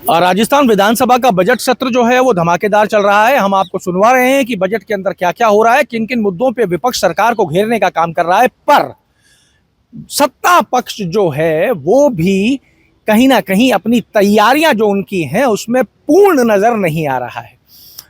और राजस्थान विधानसभा का बजट सत्र जो है वो धमाकेदार चल रहा है। हम आपको सुनवा रहे हैं कि बजट के अंदर क्या क्या हो रहा है, किन किन मुद्दों पे विपक्ष सरकार को घेरने का काम कर रहा है, पर सत्ता पक्ष जो है वो भी कहीं ना कहीं अपनी तैयारियां जो उनकी हैं उसमें पूर्ण नजर नहीं आ रहा है।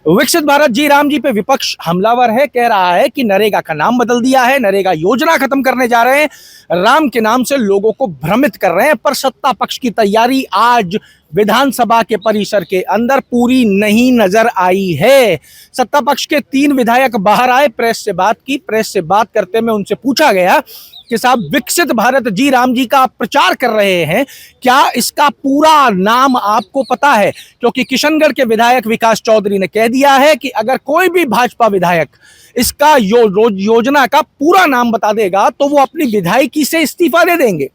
विकसित भारत जी राम जी पे विपक्ष हमलावर है, कह रहा है कि नरेगा का नाम बदल दिया है, नरेगा योजना खत्म करने जा रहे हैं, राम के नाम से लोगों को भ्रमित कर रहे हैं। पर सत्ता पक्ष की तैयारी आज विधानसभा के परिसर के अंदर पूरी नहीं नजर आई है। सत्ता पक्ष के 3 विधायक बाहर आए, प्रेस से बात की। प्रेस से बात करते में उनसे पूछा गया कि साहब, विकसित भारत जी राम जी का आप प्रचार कर रहे हैं, क्या इसका पूरा नाम आपको पता है? क्योंकि किशनगढ़ के विधायक विकास चौधरी ने कह दिया है कि अगर कोई भी भाजपा विधायक इसका योजना का पूरा नाम बता देगा तो वो अपनी विधायकी से इस्तीफा दे देंगे।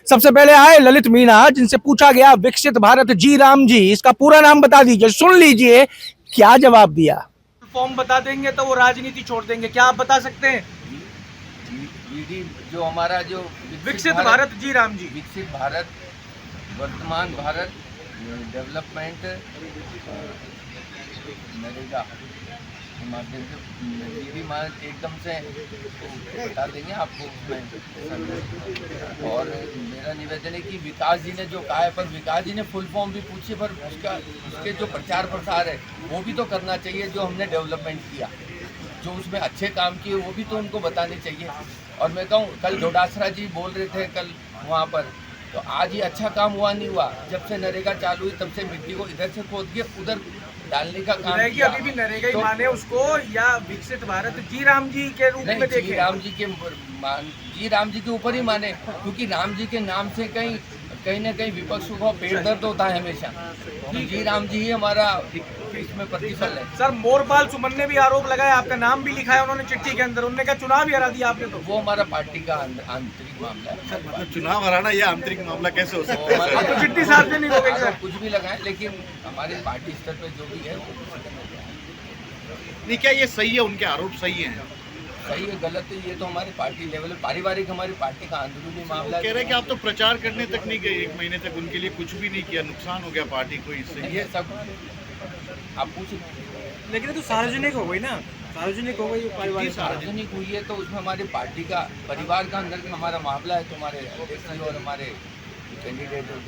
सबसे पहले आए ललित मीणा, जिनसे पूछा गया विकसित भारत जी राम जी इसका पूरा नाम बता दीजिए। सुन लीजिए क्या जवाब दिया। फॉर्म बता देंगे तो वो राजनीति छोड़ देंगे, क्या आप बता सकते हैं? जो हमारा जो विकसित भारत जी राम जी, विकसित भारत, वर्तमान भारत डेवलपमेंट नरेगा के माध्यम से ये भी एकदम से बता देंगे आपको उसमें। और मेरा निवेदन है कि विकास जी ने जो कहा है, पर विकास जी ने फुल फॉर्म भी पूछी, पर उसके जो प्रचार प्रसार है वो भी तो करना चाहिए। जो हमने डेवलपमेंट किया, जो उसमें अच्छे काम किए, वो भी तो उनको बताने चाहिए। और मैं कहूँ, कल डोडासरा जी बोल रहे थे कल वहाँ पर, तो आज ये अच्छा काम हुआ नहीं हुआ। जब से नरेगा चालू हुई तब से मिट्टी को इधर से खोद के उधर डालने का काम किया। अभी भी नरेगा ही माने उसको, या विकसित भारत जी राम जी के रूप में देखें? जी राम जी के ऊपर ही माने, क्योंकि राम जी के नाम से कहीं न कहीं विपक्ष को पेट दर्द होता है हमेशा। तो जी राम जी ही हमारा इसमें प्रतिफल है। सर, मोरपाल सुमन ने भी आरोप लगाया, आपका नाम भी लिखा है उन्होंने चिट्ठी के अंदर, उन्होंने कहा चुनाव ही हरा दिया आपने। तो वो हमारा पार्टी का आंतरिक मामला है। चुनाव हराना ये आंतरिक मामला कैसे हो सकता है? तो चिट्ठी सार्वजनिक हो गई सर। कुछ भी लगाए, लेकिन हमारी पार्टी स्तर पे जो भी है वो नहीं, क्या ये सही है? उनके आरोप सही हैं? सही है गलत है ये तो हमारी पार्टी लेवल में, पारिवारिक हमारी पार्टी का अंदरूनी मामला है। कह रहे हैं कि आप तो प्रचार करने तक नहीं गए, 1 महीने तक उनके लिए कुछ भी नहीं किया, नुकसान हो गया पार्टी को इससे। ये सब आप पूछ, लेकिन तो सार्वजनिक हो गई ना, सार्वजनिक हो गई, पारिवारिक सार्वजनिक हुई है तो उसमें हमारी पार्टी का, परिवार का अंदर का हमारा मामला है। तो हमारे अध्यक्ष और हमारे कैंडिडेट और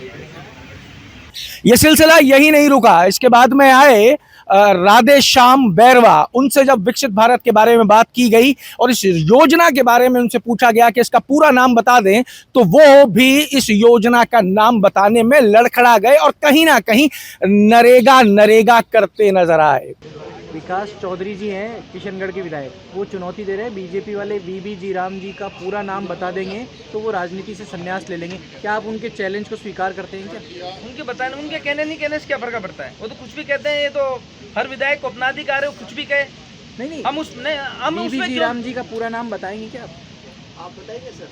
ये सिलसिला यही नहीं रुका। इसके बाद में आए राधे श्याम बैरवा, उनसे जब विकसित भारत के बारे में बात की गई और इस योजना के बारे में उनसे पूछा गया कि इसका पूरा नाम बता दें, तो वो भी इस योजना का नाम बताने में लड़खड़ा गए और कहीं ना कहीं नरेगा नरेगा करते नजर आए। विकास चौधरी जी हैं किशनगढ़ के विधायक, वो चुनौती दे रहे हैं बीजेपी वाले वीबी जी राम जी का पूरा नाम बता देंगे तो वो राजनीति से संन्यास ले लेंगे। क्या आप उनके चैलेंज को स्वीकार करते हैं? क्या उनके बताने, उनके कहने नहीं कहने से क्या फर्क पड़ता है? वो तो कुछ भी कहते हैं, ये तो हर विधायक को अपना अधिकार है, वो कुछ भी कहे। नहीं, हम वीबी जी राम जी का पूरा नाम बताएंगे क्या आप बताइए सर।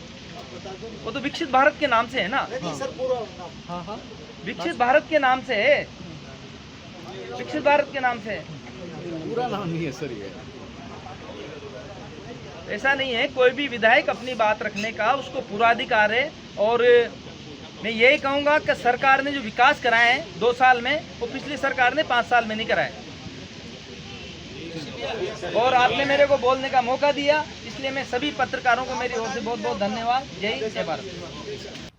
वो तो विकसित भारत के नाम से है ना। सर पूरा नाम? हाँ, विकसित भारत के नाम से है, विकसित भारत के नाम से पूरा नाम नहीं है सर ये। ऐसा नहीं है, कोई भी विधायक अपनी बात रखने का उसको पूरा अधिकार है। और मैं यही कहूँगा कि सरकार ने जो विकास कराए हैं 2 साल में, वो पिछली सरकार ने 5 साल में नहीं कराए। और आपने मेरे को बोलने का मौका दिया, इसलिए मैं सभी पत्रकारों को मेरी ओर से बहुत बहुत धन्यवाद। जय भारत।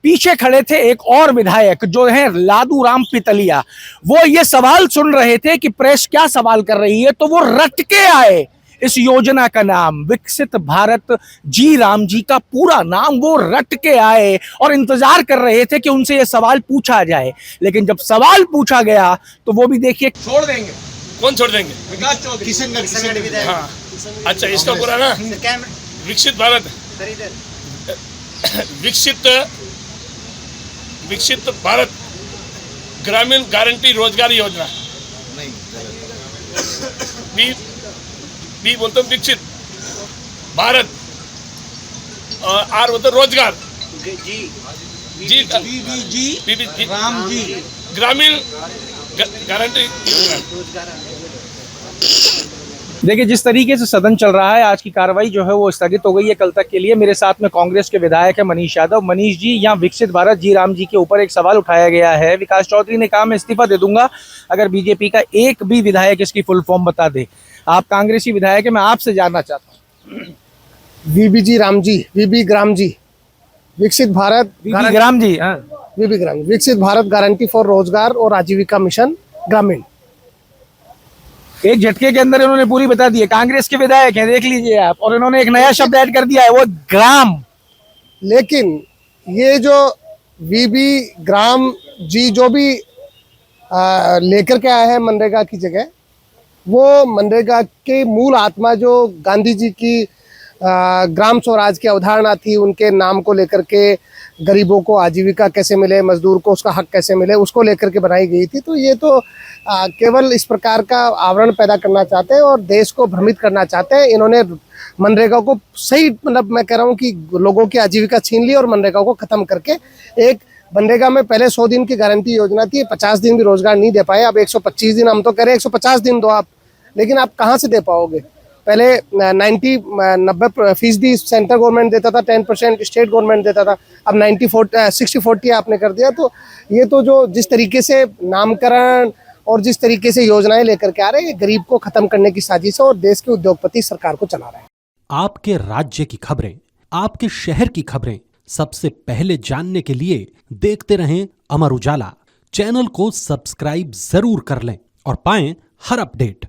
पीछे खड़े थे एक और विधायक जो है लादू राम पितलिया, वो ये सवाल सुन रहे थे कि प्रेस क्या सवाल कर रही है, तो वो रट के आए इस योजना का नाम विकसित भारत जी राम जी का पूरा नाम वो रट के आए और इंतजार कर रहे थे कि उनसे ये सवाल पूछा जाए। लेकिन जब सवाल पूछा गया तो वो भी देखिए छोड़ देंगे। कौन छोड़ देंगे? विकास चौधरी, किशनगढ़ विधायक। हाँ, अच्छा, इसका पूरा ना विकसित भारत, विकसित भारत ग्रामीण गारंटी रोजगार योजना। नहीं, बी बोलते हैं विकसित भारत, आर बोलते रोजगार, जी राम जी ग्रामीण गारंटी योजना। देखिए, जिस तरीके से सदन चल रहा है, आज की कार्रवाई जो है वो स्थगित हो गई है कल तक के लिए। मेरे साथ में कांग्रेस के विधायक है मनीष यादव। मनीष जी, यहाँ विकसित भारत जी राम जी के ऊपर एक सवाल उठाया गया है। विकास चौधरी ने कहा मैं इस्तीफा दे दूंगा अगर बीजेपी का एक भी विधायक इसकी फुल फॉर्म बता दे। आप कांग्रेसी विधायक है, मैं आपसे जानना चाहता हूँ। वीबी राम जी, विकसित भारत ग्राम जी, हाँ। वीबी ग्राम, विकसित भारत गारंटी फॉर रोजगार और आजीविका मिशन ग्रामीण। एक झटके के अंदर इन्होंने पूरी बता दी है। कांग्रेस के विधायक हैं, देख लीजिए आप, और इन्होंने एक नया शब्द ऐड कर दिया है, वो ग्राम। लेकिन ये जो वीबी ग्राम जी जो भी लेकर के आया है मनरेगा की जगह, वो मनरेगा के मूल आत्मा जो गांधी जी की ग्राम स्वराज की अवधारणा थी, उनके नाम को लेकर के गरीबों को आजीविका कैसे मिले, मजदूर को उसका हक कैसे मिले, उसको लेकर के बनाई गई थी। तो ये तो केवल इस प्रकार का आवरण पैदा करना चाहते हैं और देश को भ्रमित करना चाहते हैं। इन्होंने मनरेगा को सही, मतलब मैं कह रहा हूँ कि लोगों की आजीविका छीन ली और मनरेगा को खत्म करके एक मनरेगा में पहले 100 दिन की गारंटी योजना थी, 50 दिन भी रोजगार नहीं दे पाए। अब 125 दिन, हम तो कह रहे हैं 150 दिन दो आप, लेकिन आप कहाँ से दे पाओगे? पहले 90% सेंट्रल गवर्नमेंट देता था, 10% स्टेट गवर्नमेंट देता था, अब 60-40 आपने कर दिया। तो ये तो जो जिस तरीके से नामकरण और जिस तरीके से योजनाएं लेकर के आ रहे हैं, ये गरीब को खत्म करने की साजिश है और देश के उद्योगपति सरकार को चला रहे हैं। आपके राज्य की खबरें, आपके शहर की खबरें सबसे पहले जानने के लिए देखते रहें अमर उजाला। चैनल को सब्सक्राइब जरूर कर लें और पाएं हर अपडेट।